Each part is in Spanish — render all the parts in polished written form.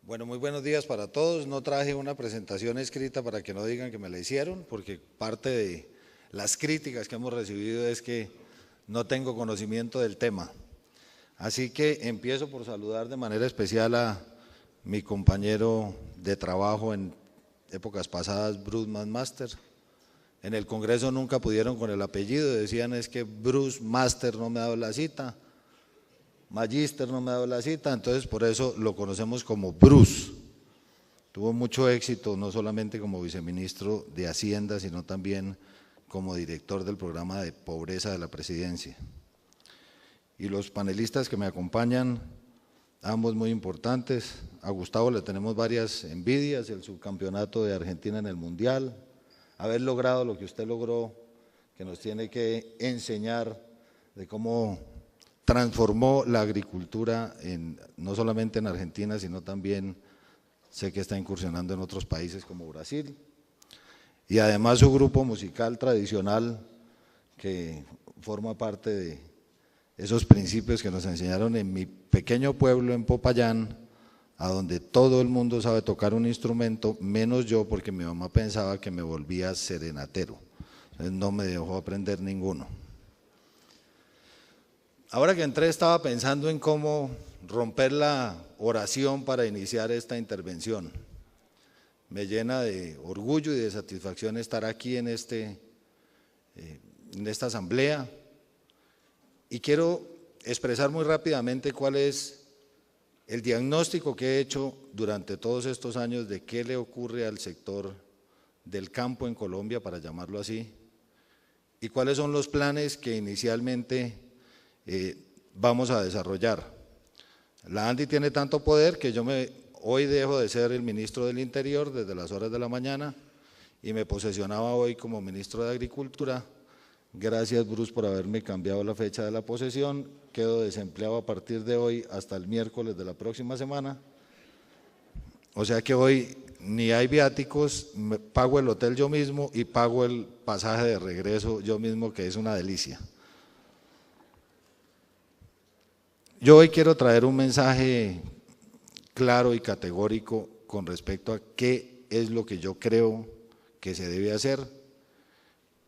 Bueno, muy buenos días para todos. No traje una presentación escrita para que no digan que me la hicieron, porque parte de las críticas que hemos recibido es que no tengo conocimiento del tema. Así que empiezo por saludar de manera especial a mi compañero de trabajo en épocas pasadas, Bruce McMaster. En el Congreso nunca pudieron con el apellido, decían es que Bruce Master no me ha dado la cita, Magister no me ha dado la cita, entonces por eso lo conocemos como Bruce. Tuvo mucho éxito, no solamente como viceministro de Hacienda, sino también como director del programa de pobreza de la presidencia. Y los panelistas que me acompañan, ambos muy importantes. A Gustavo le tenemos varias envidias, el subcampeonato de Argentina en el Mundial, haber logrado lo que usted logró, que nos tiene que enseñar de cómo transformó la agricultura no solamente en Argentina, sino también sé que está incursionando en otros países como Brasil. Y además su grupo musical tradicional, que forma parte de esos principios que nos enseñaron en mi pequeño pueblo en Popayán, a donde todo el mundo sabe tocar un instrumento, menos yo, porque mi mamá pensaba que me volvía serenatero, entonces no me dejó aprender ninguno. Ahora que entré estaba pensando en cómo romper la oración para iniciar esta intervención. Me llena de orgullo y de satisfacción estar aquí en esta asamblea y quiero expresar muy rápidamente cuál es el diagnóstico que he hecho durante todos estos años de qué le ocurre al sector del campo en Colombia, para llamarlo así, y cuáles son los planes que inicialmente vamos a desarrollar. La ANDI tiene tanto poder que hoy dejo de ser el ministro del Interior desde las horas de la mañana y me posesionaba hoy como ministro de Agricultura. Gracias, Bruce, por haberme cambiado la fecha de la posesión. Quedo desempleado a partir de hoy hasta el miércoles de la próxima semana. O sea que hoy ni hay viáticos, pago el hotel yo mismo y pago el pasaje de regreso yo mismo, que es una delicia. Yo hoy quiero traer un mensaje claro y categórico con respecto a qué es lo que yo creo que se debe hacer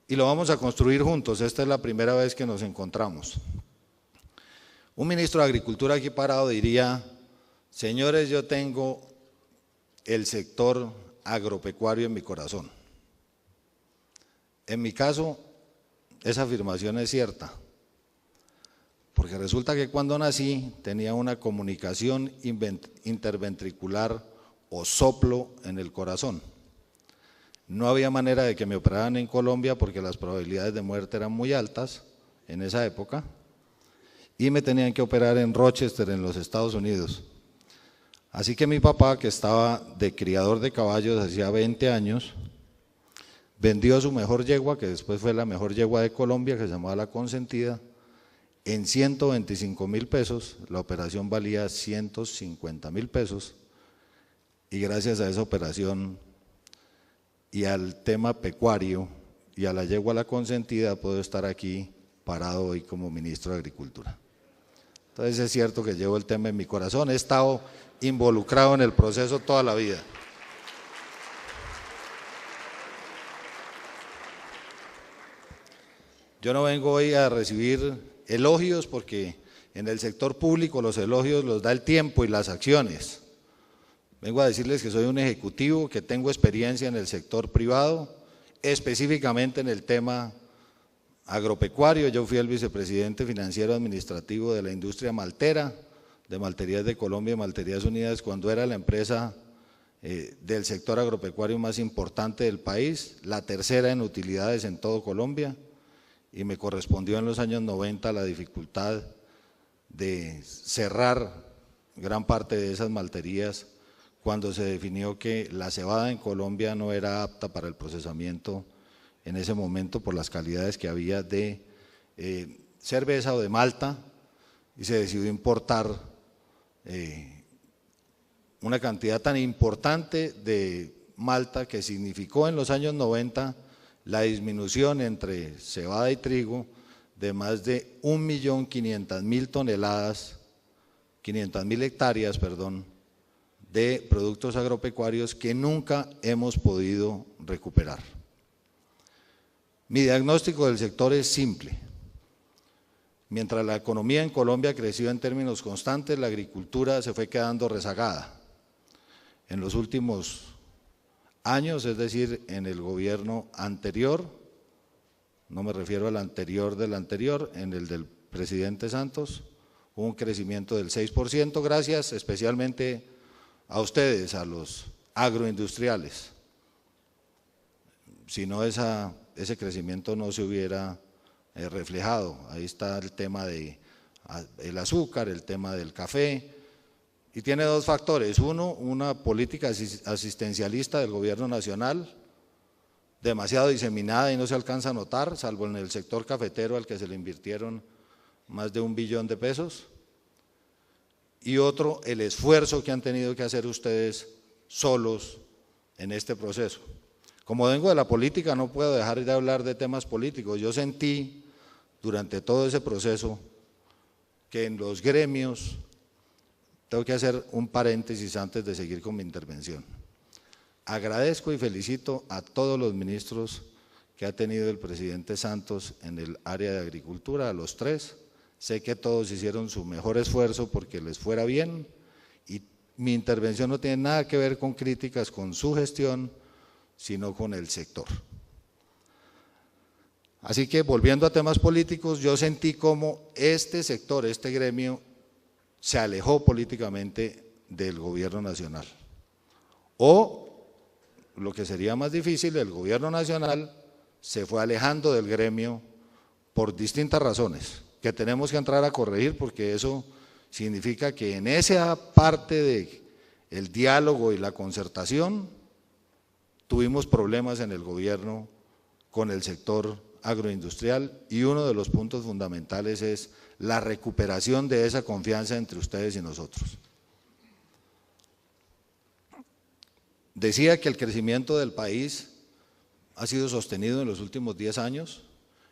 y lo vamos a construir juntos. Esta es la primera vez que nos encontramos. Un ministro de Agricultura aquí parado diría: señores, yo tengo el sector agropecuario en mi corazón. En mi caso, esa afirmación es cierta, porque resulta que cuando nací tenía una comunicación interventricular o soplo en el corazón. No había manera de que me operaran en Colombia porque las probabilidades de muerte eran muy altas en esa época y me tenían que operar en Rochester, en los Estados Unidos. Así que mi papá, que estaba de criador de caballos hacía 20 años, vendió su mejor yegua, que después fue la mejor yegua de Colombia, que se llamaba La Consentida, en 125.000 pesos. La operación valía 150.000 pesos y gracias a esa operación y al tema pecuario y a la yegua La Consentida puedo estar aquí parado hoy como ministro de Agricultura. Entonces es cierto que llevo el tema en mi corazón, he estado involucrado en el proceso toda la vida. Yo no vengo hoy a recibir elogios porque en el sector público los elogios los da el tiempo y las acciones. Vengo a decirles que soy un ejecutivo, que tengo experiencia en el sector privado, específicamente en el tema agropecuario. Yo fui el vicepresidente financiero administrativo de la industria maltera, de Malterías de Colombia y Malterías Unidas, cuando era la empresa del sector agropecuario más importante del país, la tercera en utilidades en todo Colombia, y me correspondió en los años 90 la dificultad de cerrar gran parte de esas malterías cuando se definió que la cebada en Colombia no era apta para el procesamiento en ese momento por las calidades que había de cerveza o de malta, y se decidió importar una cantidad tan importante de malta que significó en los años 90 la disminución entre cebada y trigo de más de 1.500.000 toneladas, 500.000 hectáreas, perdón, de productos agropecuarios que nunca hemos podido recuperar. Mi diagnóstico del sector es simple. Mientras la economía en Colombia creció en términos constantes, la agricultura se fue quedando rezagada. En los últimos años, es decir, en el gobierno anterior, no me refiero al anterior del anterior, en el del presidente Santos, hubo un crecimiento del 6%, gracias especialmente a ustedes, a los agroindustriales. Si no, ese crecimiento no se hubiera reflejado. Ahí está el tema del azúcar, el tema del café, y tiene dos factores. Uno, una política asistencialista del gobierno nacional, demasiado diseminada y no se alcanza a notar, salvo en el sector cafetero al que se le invirtieron más de 1 billón de pesos. Y otro, el esfuerzo que han tenido que hacer ustedes solos en este proceso. Como vengo de la política, no puedo dejar de hablar de temas políticos. Yo sentí durante todo ese proceso que en los gremios, tengo que hacer un paréntesis antes de seguir con mi intervención. Agradezco y felicito a todos los ministros que ha tenido el presidente Santos en el área de agricultura, a los 3. Sé que todos hicieron su mejor esfuerzo porque les fuera bien y mi intervención no tiene nada que ver con críticas con su gestión, sino con el sector. Así que volviendo a temas políticos, yo sentí como este sector, este gremio, se alejó políticamente del gobierno nacional. O, lo que sería más difícil, el gobierno nacional se fue alejando del gremio por distintas razones, que tenemos que entrar a corregir porque eso significa que en esa parte del diálogo y la concertación tuvimos problemas en el gobierno con el sector agroindustrial y uno de los puntos fundamentales es la recuperación de esa confianza entre ustedes y nosotros. Decía que el crecimiento del país ha sido sostenido en los últimos 10 años.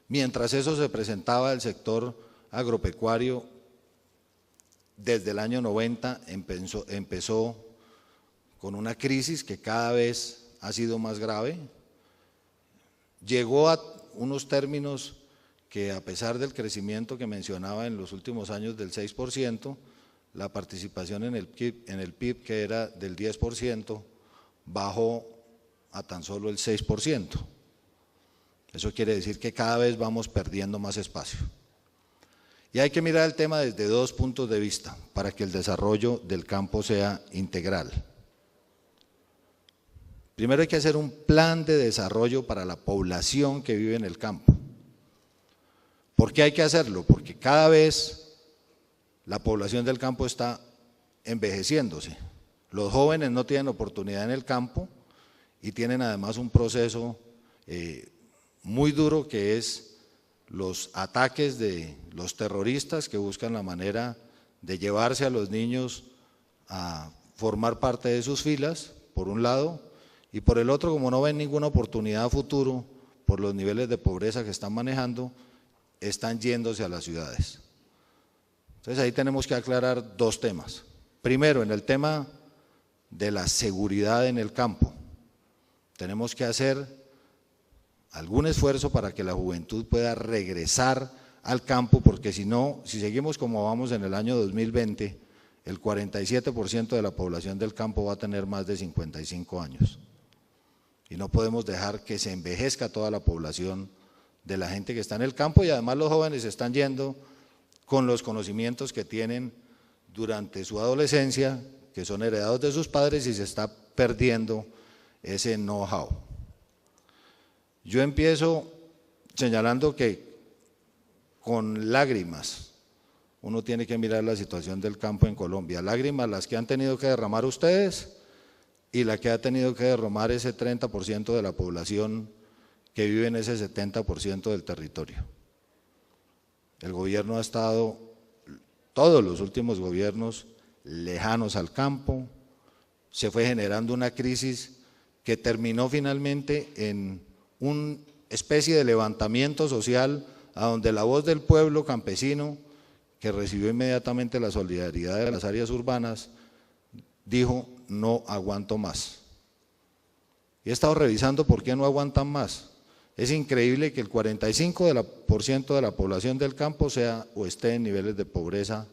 Mientras eso se presentaba, el sector agropecuario desde el año 90 empezó con una crisis que cada vez ha sido más grave. Llegó a unos términos que a pesar del crecimiento que mencionaba en los últimos años del 6%, la participación en el PIB que era del 10%, bajó a tan solo el 6%. Eso quiere decir que cada vez vamos perdiendo más espacio. Y hay que mirar el tema desde dos puntos de vista para que el desarrollo del campo sea integral. Primero hay que hacer un plan de desarrollo para la población que vive en el campo. ¿Por qué hay que hacerlo? Porque cada vez la población del campo está envejeciéndose. Los jóvenes no tienen oportunidad en el campo y tienen además un proceso muy duro que es los ataques de los terroristas que buscan la manera de llevarse a los niños a formar parte de sus filas, por un lado, y por el otro, como no ven ninguna oportunidad a futuro por los niveles de pobreza que están manejando, están yéndose a las ciudades. Entonces ahí tenemos que aclarar dos temas. Primero, en el tema de la seguridad en el campo, tenemos que hacer algún esfuerzo para que la juventud pueda regresar al campo, porque si no, si seguimos como vamos en el año 2020, el 47% de la población del campo va a tener más de 55 años. Y no podemos dejar que se envejezca toda la población de la gente que está en el campo y además los jóvenes están yendo con los conocimientos que tienen durante su adolescencia, que son heredados de sus padres y se está perdiendo ese know-how. Yo empiezo señalando que con lágrimas uno tiene que mirar la situación del campo en Colombia, lágrimas las que han tenido que derramar ustedes y la que ha tenido que derramar ese 30% de la población que vive en ese 70% del territorio. El gobierno ha estado, todos los últimos gobiernos, lejanos al campo, se fue generando una crisis que terminó finalmente en una especie de levantamiento social a donde la voz del pueblo campesino, que recibió inmediatamente la solidaridad de las áreas urbanas, dijo: no aguanto más. Y he estado revisando por qué no aguantan más. Es increíble que el 45% de la población del campo sea o esté en niveles de pobreza,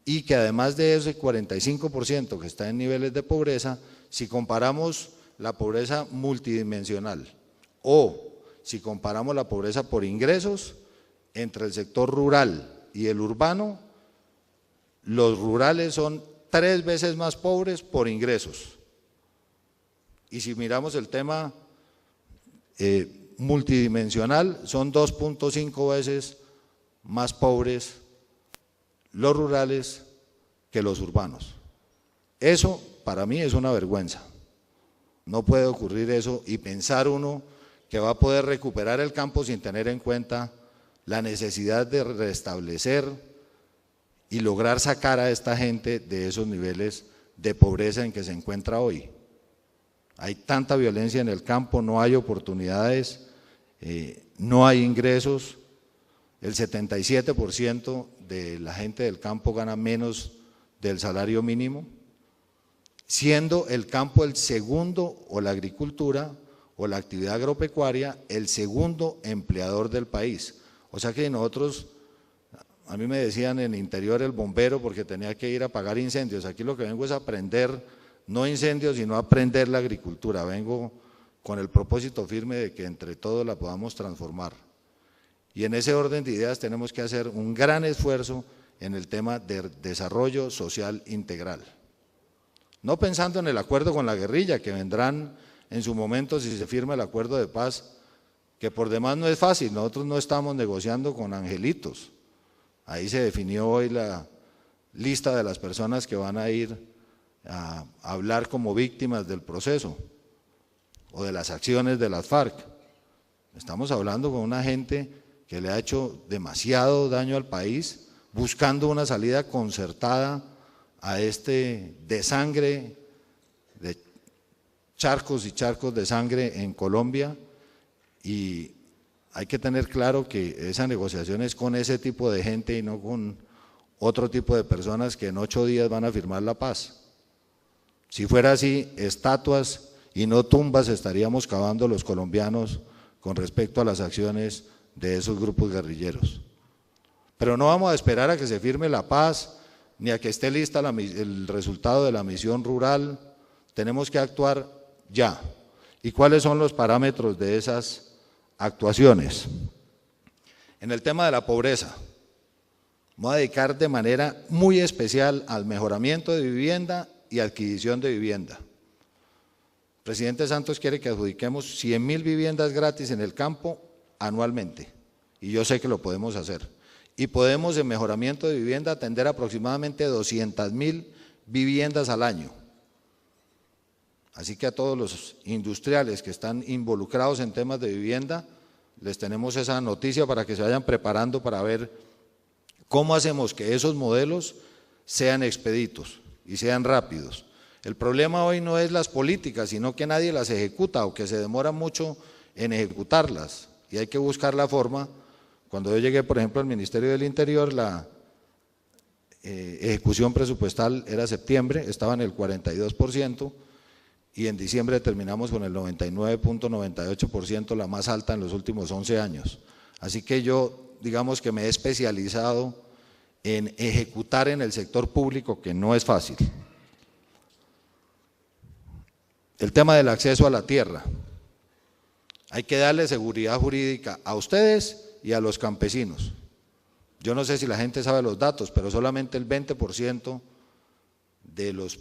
y que además de ese 45% que está en niveles de pobreza, si comparamos la pobreza multidimensional o si comparamos la pobreza por ingresos entre el sector rural y el urbano, los rurales son 3 veces más pobres por ingresos. Y si miramos el tema multidimensional, son 2.5 veces más pobres los rurales que los urbanos. Eso para mí es una vergüenza. No puede ocurrir eso y pensar uno que va a poder recuperar el campo sin tener en cuenta la necesidad de restablecer y lograr sacar a esta gente de esos niveles de pobreza en que se encuentra hoy. Hay tanta violencia en el campo, no hay oportunidades, no hay ingresos. El 77% de la gente del campo gana menos del salario mínimo, siendo el campo el segundo, o la agricultura o la actividad agropecuaria, el segundo empleador del país. O sea que nosotros, a mí me decían en el interior el bombero porque tenía que ir a apagar incendios. Aquí lo que vengo es a aprender, no incendios, sino a aprender la agricultura. Vengo con el propósito firme de que entre todos la podamos transformar. Y en ese orden de ideas tenemos que hacer un gran esfuerzo en el tema de desarrollo social integral. No pensando en el acuerdo con la guerrilla, que vendrán en su momento si se firma el acuerdo de paz, que por demás no es fácil. Nosotros no estamos negociando con angelitos. Ahí se definió hoy la lista de las personas que van a ir a hablar como víctimas del proceso o de las acciones de las FARC. Estamos hablando con una gente que le ha hecho demasiado daño al país, buscando una salida concertada a este desangre, de charcos y charcos de sangre en Colombia, y hay que tener claro que esa negociación es con ese tipo de gente y no con otro tipo de personas que en 8 días van a firmar la paz. Si fuera así, estatuas y no tumbas estaríamos cavando los colombianos con respecto a las acciones de esos grupos guerrilleros. Pero no vamos a esperar a que se firme la paz, ni a que esté lista el resultado de la misión rural. Tenemos que actuar ya. ¿Y cuáles son los parámetros de esas actuaciones? En el tema de la pobreza, voy a dedicar de manera muy especial al mejoramiento de vivienda y adquisición de vivienda. El presidente Santos quiere que adjudiquemos 100.000 viviendas gratis en el campo anualmente, y yo sé que lo podemos hacer. Y podemos, en mejoramiento de vivienda, atender aproximadamente 200.000 viviendas al año. Así que a todos los industriales que están involucrados en temas de vivienda, les tenemos esa noticia para que se vayan preparando para ver cómo hacemos que esos modelos sean expeditos y sean rápidos. El problema hoy no es las políticas, sino que nadie las ejecuta o que se demora mucho en ejecutarlas, y hay que buscar la forma. Cuando yo llegué, por ejemplo, al Ministerio del Interior, la ejecución presupuestal era septiembre, estaba en el 42%, y en diciembre terminamos con el 99.98%, la más alta en los últimos 11 años. Así que yo, digamos que me he especializado en ejecutar en el sector público, que no es fácil. El tema del acceso a la tierra. Hay que darle seguridad jurídica a ustedes y a los campesinos. Yo no sé si la gente sabe los datos, pero solamente el 20% de los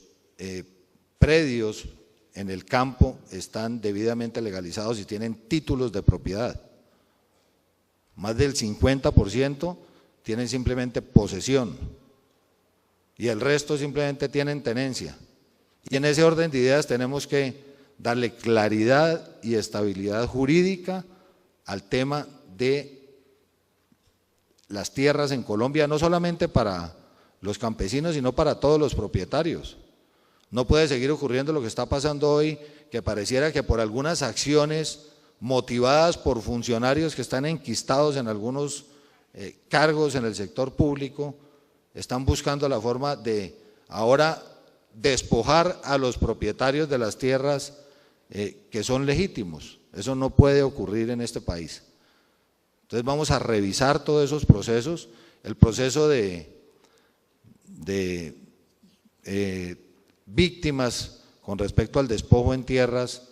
predios en el campo están debidamente legalizados y tienen títulos de propiedad. Más del 50% tienen simplemente posesión y el resto simplemente tienen tenencia. Y en ese orden de ideas tenemos que darle claridad y estabilidad jurídica al tema de las tierras en Colombia, no solamente para los campesinos, sino para todos los propietarios. No puede seguir ocurriendo lo que está pasando hoy, que pareciera que por algunas acciones motivadas por funcionarios que están enquistados en algunos cargos en el sector público, están buscando la forma de ahora despojar a los propietarios de las tierras que son legítimos. Eso no puede ocurrir en este país. Entonces vamos a revisar todos esos procesos. El proceso de víctimas con respecto al despojo en tierras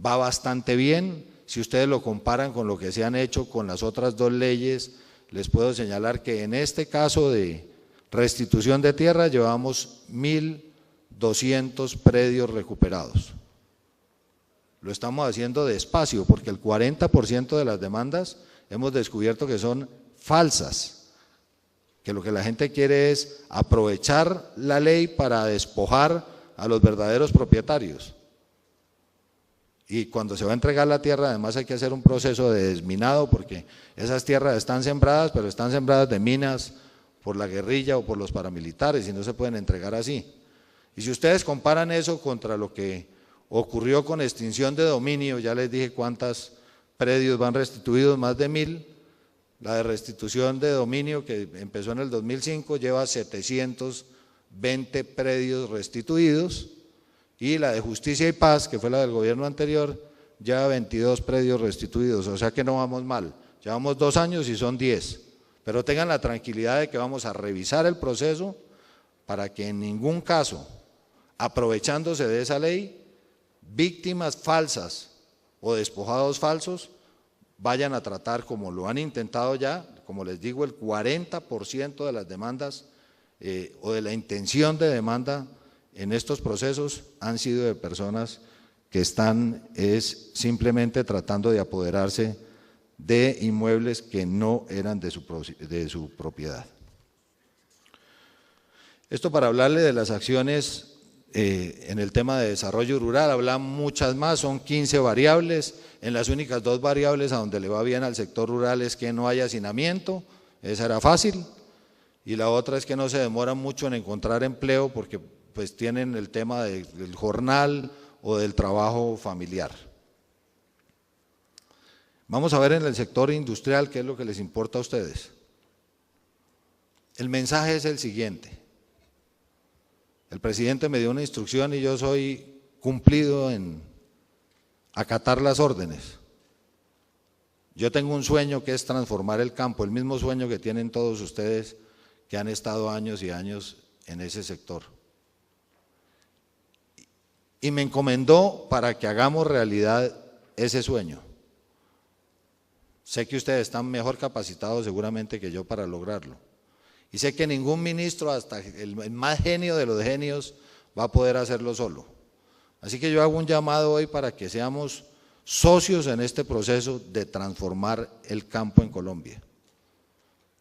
va bastante bien. Si ustedes lo comparan con lo que se han hecho con las otras dos leyes, les puedo señalar que en este caso de restitución de tierra llevamos 1.200 predios recuperados. Lo estamos haciendo despacio porque el 40% de las demandas hemos descubierto que son falsas, que lo que la gente quiere es aprovechar la ley para despojar a los verdaderos propietarios. Y cuando se va a entregar la tierra, además hay que hacer un proceso de desminado porque esas tierras están sembradas, pero están sembradas de minas por la guerrilla o por los paramilitares y no se pueden entregar así. Y si ustedes comparan eso contra lo que ocurrió con extinción de dominio, ya les dije cuántos predios van restituidos, más de 1.000. La de restitución de dominio que empezó en el 2005 lleva 720 predios restituidos. Y la de Justicia y Paz, que fue la del gobierno anterior, lleva 22 predios restituidos, o sea que no vamos mal. Llevamos 2 años y son 10, pero tengan la tranquilidad de que vamos a revisar el proceso para que en ningún caso, aprovechándose de esa ley, víctimas falsas o despojados falsos vayan a tratar como lo han intentado ya, como les digo, el 40% de las demandas o de la intención de demanda en estos procesos han sido de personas que están simplemente tratando de apoderarse de inmuebles que no eran de su propiedad. Esto para hablarle de las acciones en el tema de desarrollo rural. Hablamos muchas más, son 15 variables. En las únicas 2 variables a donde le va bien al sector rural es que no haya hacinamiento, esa era fácil, y la otra es que no se demora mucho en encontrar empleo porque pues tienen el tema del jornal o del trabajo familiar. Vamos a ver en el sector industrial qué es lo que les importa a ustedes. El mensaje es el siguiente. El presidente me dio una instrucción y yo soy cumplido en acatar las órdenes. Yo tengo un sueño que es transformar el campo, el mismo sueño que tienen todos ustedes que han estado años y años en ese sector. Y me encomendó para que hagamos realidad ese sueño. Sé que ustedes están mejor capacitados seguramente que yo para lograrlo. Y sé que ningún ministro, hasta el más genio de los genios, va a poder hacerlo solo. Así que yo hago un llamado hoy para que seamos socios en este proceso de transformar el campo en Colombia.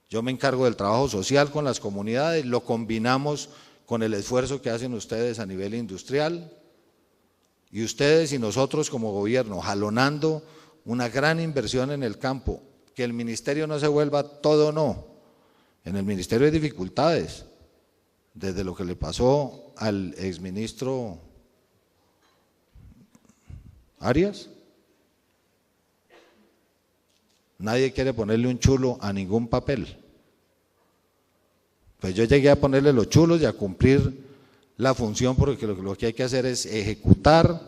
Yo me encargo del trabajo social con las comunidades, lo combinamos con el esfuerzo que hacen ustedes a nivel industrial, y ustedes y nosotros como gobierno jalonando una gran inversión en el campo, que el ministerio no se vuelva todo no. En el ministerio hay dificultades, desde lo que le pasó al exministro Arias. Nadie quiere ponerle un chulo a ningún papel. Pues yo llegué a ponerle los chulos y a cumplir la función, porque lo que hay que hacer es ejecutar,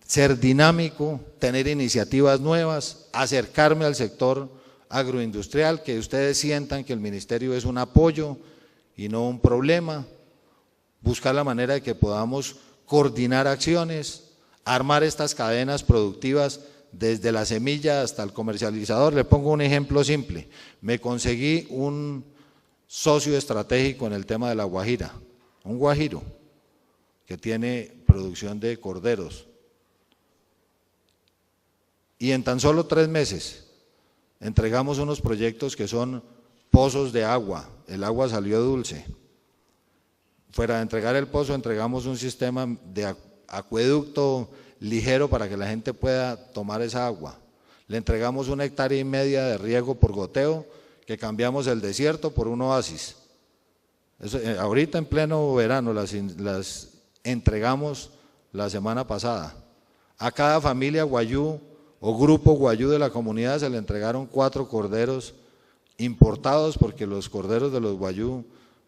ser dinámico, tener iniciativas nuevas, acercarme al sector agroindustrial, que ustedes sientan que el ministerio es un apoyo y no un problema, buscar la manera de que podamos coordinar acciones, armar estas cadenas productivas desde la semilla hasta el comercializador. Le pongo un ejemplo simple, me conseguí un socio estratégico en el tema de la guajira, un guajiro que tiene producción de corderos, y en tan solo 3 meses entregamos unos proyectos que son pozos de agua, el agua salió dulce. Fuera de entregar el pozo, entregamos un sistema de acueducto ligero para que la gente pueda tomar esa agua. Le entregamos 1,5 hectáreas de riego por goteo, que cambiamos el desierto por un oasis. Eso, ahorita en pleno verano las entregamos la semana pasada. A cada familia guayú o Grupo Guayú de la comunidad se le entregaron 4 corderos importados, porque los corderos de los Guayú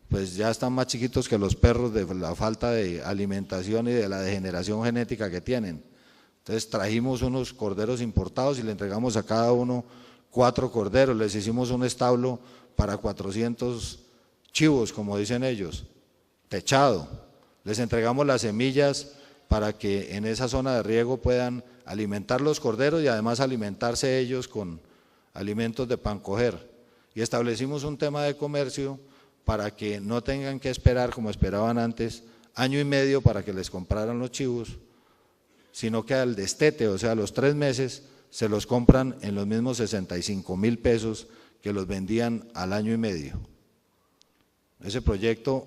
pues ya están más chiquitos que los perros de la falta de alimentación y de la degeneración genética que tienen. Entonces trajimos unos corderos importados y le entregamos a cada uno 4 corderos, les hicimos un establo para 400 chivos, como dicen ellos, techado. Les entregamos las semillas para que en esa zona de riego puedan alimentar los corderos y además alimentarse ellos con alimentos de pancoger. Y establecimos un tema de comercio para que no tengan que esperar, como esperaban antes, año y medio para que les compraran los chivos, sino que al destete, o sea, a los 3 meses, se los compran en los mismos 65.000 pesos que los vendían al año y medio. Ese proyecto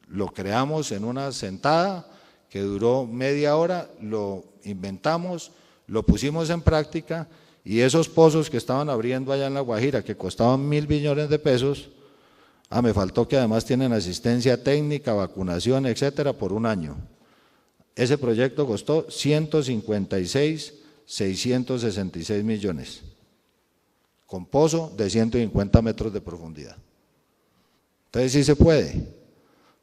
lo creamos en una sentada que duró media hora, lo inventamos, lo pusimos en práctica, y esos pozos que estaban abriendo allá en La Guajira, que costaban 1.000 billones de pesos, me faltó que además tienen asistencia técnica, vacunación, etcétera, por un año. Ese proyecto costó 156.666 millones, con pozo de 150 metros de profundidad. Entonces sí se puede,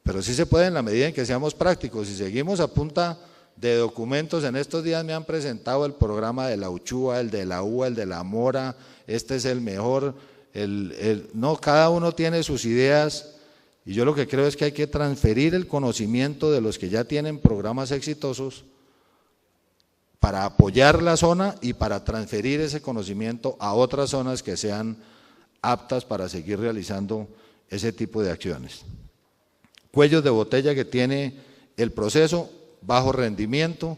pero sí se puede en la medida en que seamos prácticos. Si seguimos a punta de documentos, en estos días me han presentado el programa de la Uchúa, el de la UA, el de la Mora, este es el mejor, no, cada uno tiene sus ideas, y yo lo que creo es que hay que transferir el conocimiento de los que ya tienen programas exitosos para apoyar la zona y para transferir ese conocimiento a otras zonas que sean aptas para seguir realizando ese tipo de acciones. Cuellos de botella que tiene el proceso, bajo rendimiento,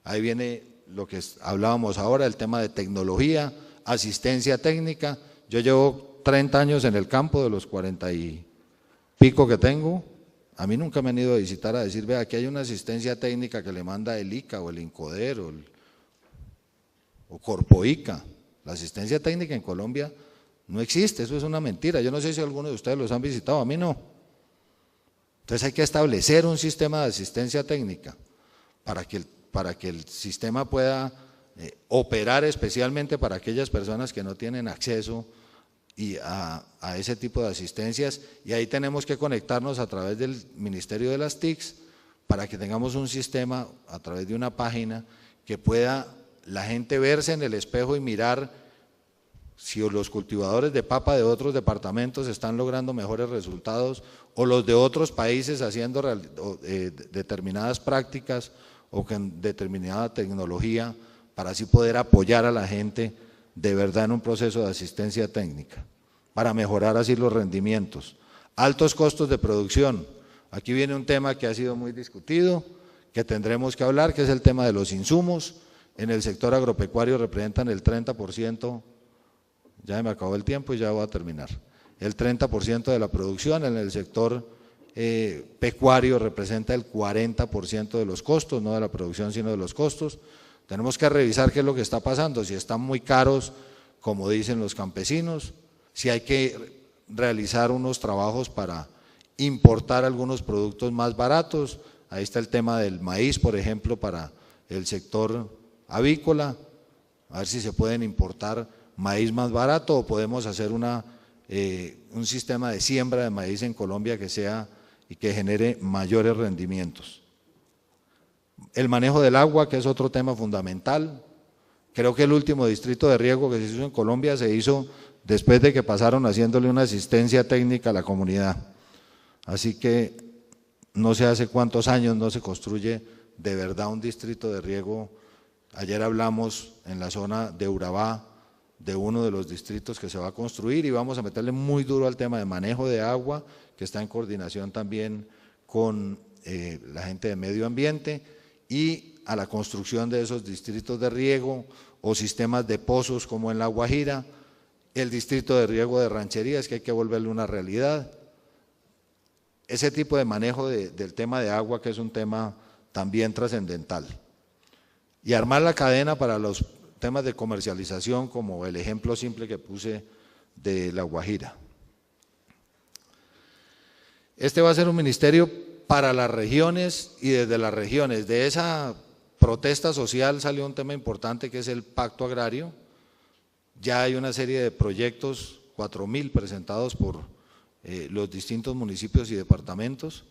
ahí viene lo que hablábamos ahora, el tema de tecnología, asistencia técnica. Yo llevo 30 años en el campo, de los 40 y pico que tengo, a mí nunca me han ido a visitar a decir, vea, aquí hay una asistencia técnica que le manda el ICA o el INCODER o Corpoica. La asistencia técnica en Colombia no existe, eso es una mentira. Yo no sé si algunos de ustedes los han visitado, a mí no. Entonces hay que establecer un sistema de asistencia técnica para que el sistema pueda operar, especialmente para aquellas personas que no tienen acceso a ese tipo de asistencias, y ahí tenemos que conectarnos a través del Ministerio de las TICs para que tengamos un sistema a través de una página que pueda la gente verse en el espejo y mirar si los cultivadores de papa de otros departamentos están logrando mejores resultados, o los de otros países haciendo determinadas prácticas o con determinada tecnología, para así poder apoyar a la gente de verdad en un proceso de asistencia técnica, para mejorar así los rendimientos. Altos costos de producción, aquí viene un tema que ha sido muy discutido, que tendremos que hablar, que es el tema de los insumos. En el sector agropecuario representan el 30%, ya me acabó el tiempo y ya voy a terminar, el 30% de la producción. En el sector pecuario representa el 40% de los costos, no de la producción sino de los costos. Tenemos que revisar qué es lo que está pasando, si están muy caros, como dicen los campesinos, si hay que realizar unos trabajos para importar algunos productos más baratos. Ahí está el tema del maíz, por ejemplo, para el sector avícola, a ver si se pueden importar maíz más barato, o podemos hacer un sistema de siembra de maíz en Colombia que sea y que genere mayores rendimientos. El manejo del agua, que es otro tema fundamental. Creo que el último distrito de riego que se hizo en Colombia se hizo después de que pasaron haciéndole una asistencia técnica a la comunidad. Así que no sé hace cuántos años no se construye de verdad un distrito de riego. Ayer hablamos en la zona de Urabá de uno de los distritos que se va a construir, y vamos a meterle muy duro al tema de manejo de agua, que está en coordinación también con la gente de medio ambiente, y a la construcción de esos distritos de riego o sistemas de pozos como en La Guajira, el distrito de riego de rancherías, que hay que volverle una realidad. Ese tipo de manejo del tema de agua, que es un tema también trascendental. Y armar la cadena para los temas de comercialización, como el ejemplo simple que puse de La Guajira. Este va a ser un ministerio para las regiones y desde las regiones. De esa protesta social salió un tema importante que es el pacto agrario. Ya hay una serie de proyectos, 4.000 presentados por los distintos municipios y departamentos.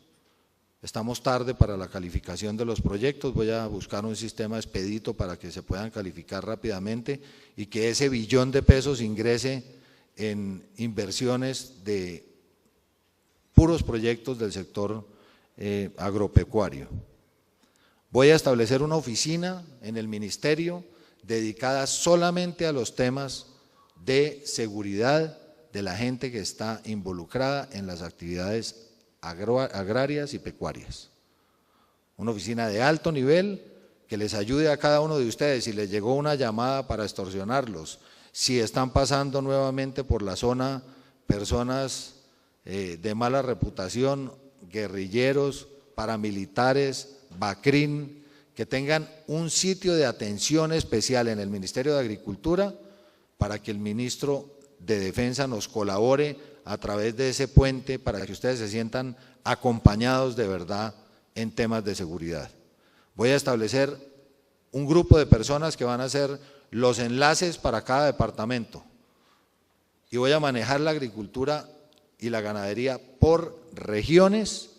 Estamos tarde para la calificación de los proyectos, voy a buscar un sistema expedito para que se puedan calificar rápidamente y que ese billón de pesos ingrese en inversiones de puros proyectos del sector agropecuario. Voy a establecer una oficina en el ministerio dedicada solamente a los temas de seguridad de la gente que está involucrada en las actividades agrarias y pecuarias. Una oficina de alto nivel que les ayude a cada uno de ustedes si les llegó una llamada para extorsionarlos, si están pasando nuevamente por la zona personas de mala reputación, guerrilleros, paramilitares, BACRIN, que tengan un sitio de atención especial en el Ministerio de Agricultura para que el ministro de Defensa nos colabore a través de ese puente para que ustedes se sientan acompañados de verdad en temas de seguridad. Voy a establecer un grupo de personas que van a hacer los enlaces para cada departamento y voy a manejar la agricultura y la ganadería por regiones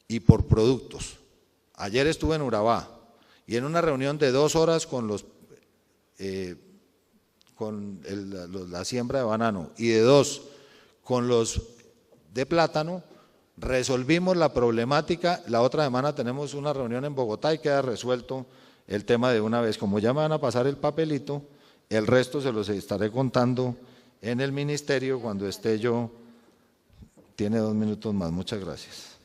y por productos. Ayer estuve en Urabá y en una reunión de 2 horas con la siembra de banano y de 2 con los de plátano, resolvimos la problemática. La otra semana tenemos una reunión en Bogotá y queda resuelto el tema de una vez. Como ya me van a pasar el papelito, el resto se los estaré contando en el ministerio cuando esté yo. Tiene 2 minutos más, muchas gracias.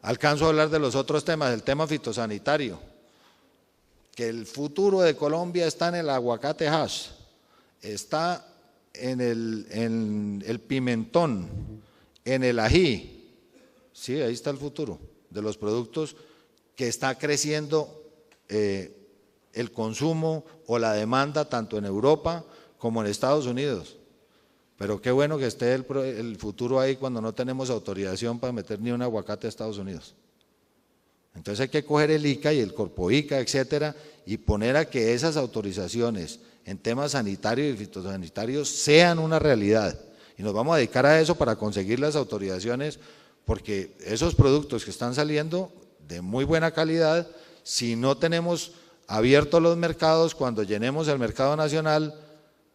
Alcanzo a hablar de los otros temas, el tema fitosanitario, que el futuro de Colombia está en el aguacate hash, está en el pimentón, en el ají. Sí, ahí está el futuro de los productos que está creciendo el consumo o la demanda tanto en Europa como en Estados Unidos. Pero qué bueno que esté el futuro ahí cuando no tenemos autorización para meter ni un aguacate a Estados Unidos. Entonces hay que coger el ICA y el Corpoica, etcétera, y poner a que esas autorizaciones en temas sanitarios y fitosanitarios sean una realidad. Y nos vamos a dedicar a eso para conseguir las autorizaciones, porque esos productos que están saliendo de muy buena calidad, si no tenemos abiertos los mercados, cuando llenemos el mercado nacional,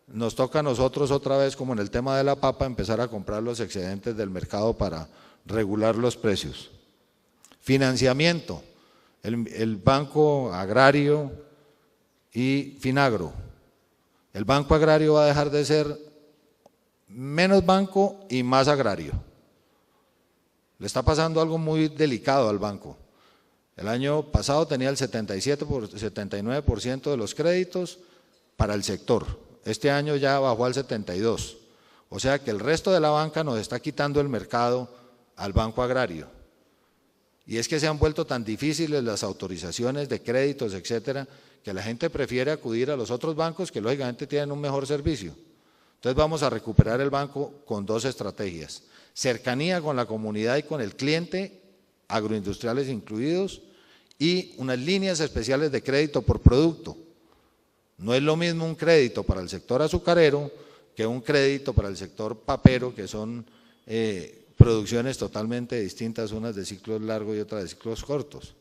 nos toca a nosotros otra vez, como en el tema de la papa, empezar a comprar los excedentes del mercado para regular los precios. Financiamiento, el Banco Agrario y Finagro. El Banco Agrario va a dejar de ser menos banco y más agrario. Le está pasando algo muy delicado al banco. El año pasado tenía el 79% de los créditos para el sector. Este año ya bajó al 72%. O sea que el resto de la banca nos está quitando el mercado al Banco Agrario. Y es que se han vuelto tan difíciles las autorizaciones de créditos, etcétera, que la gente prefiere acudir a los otros bancos que lógicamente tienen un mejor servicio. Entonces vamos a recuperar el banco con 2 estrategias: cercanía con la comunidad y con el cliente, agroindustriales incluidos, y unas líneas especiales de crédito por producto. No es lo mismo un crédito para el sector azucarero que un crédito para el sector papero, que son producciones totalmente distintas, unas de ciclos largos y otras de ciclos cortos.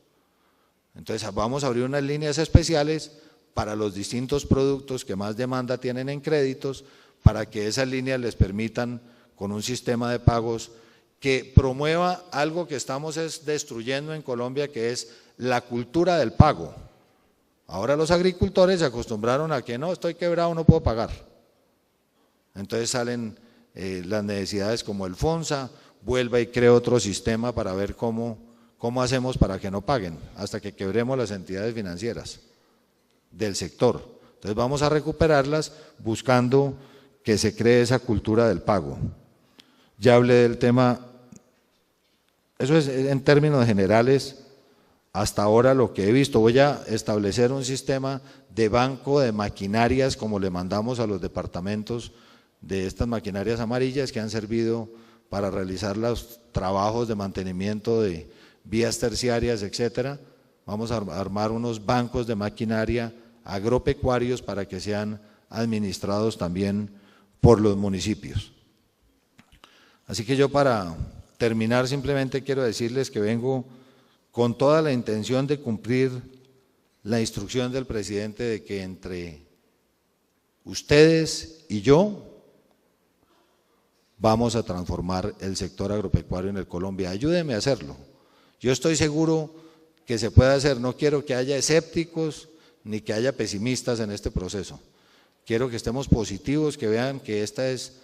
Entonces vamos a abrir unas líneas especiales para los distintos productos que más demanda tienen en créditos, para que esas líneas les permitan, con un sistema de pagos que promueva algo que estamos destruyendo en Colombia, que es la cultura del pago. Ahora los agricultores se acostumbraron a que no, estoy quebrado, no puedo pagar. Entonces salen las necesidades como el FONSA, vuelva y crea otro sistema para ver cómo hacemos para que no paguen, hasta que quebremos las entidades financieras del sector. Entonces vamos a recuperarlas buscando que se cree esa cultura del pago. Ya hablé del tema, eso es en términos generales. Hasta ahora lo que he visto, voy a establecer un sistema de banco de maquinarias, como le mandamos a los departamentos, de estas maquinarias amarillas que han servido para realizar los trabajos de mantenimiento de vías terciarias, etcétera, vamos a armar unos bancos de maquinaria agropecuarios para que sean administrados también por los municipios. Así que yo, para terminar, simplemente quiero decirles que vengo con toda la intención de cumplir la instrucción del presidente de que entre ustedes y yo vamos a transformar el sector agropecuario en el Colombia. Ayúdenme a hacerlo. Yo estoy seguro que se puede hacer. No quiero que haya escépticos ni que haya pesimistas en este proceso. Quiero que estemos positivos, que vean que esta es…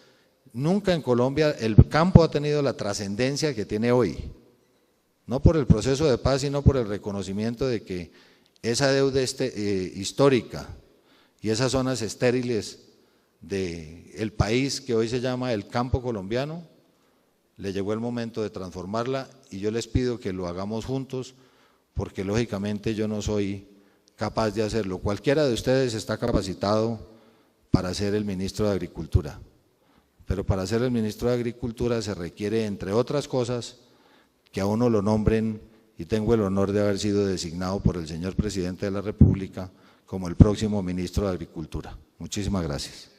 Nunca en Colombia el campo ha tenido la trascendencia que tiene hoy. No por el proceso de paz, sino por el reconocimiento de que esa deuda histórica y esas zonas estériles del país que hoy se llama el campo colombiano, le llegó el momento de transformarla, y yo les pido que lo hagamos juntos, porque lógicamente yo no soy capaz de hacerlo. Cualquiera de ustedes está capacitado para ser el ministro de Agricultura, pero para ser el ministro de Agricultura se requiere, entre otras cosas, que a uno lo nombren, y tengo el honor de haber sido designado por el señor presidente de la República como el próximo ministro de Agricultura. Muchísimas gracias.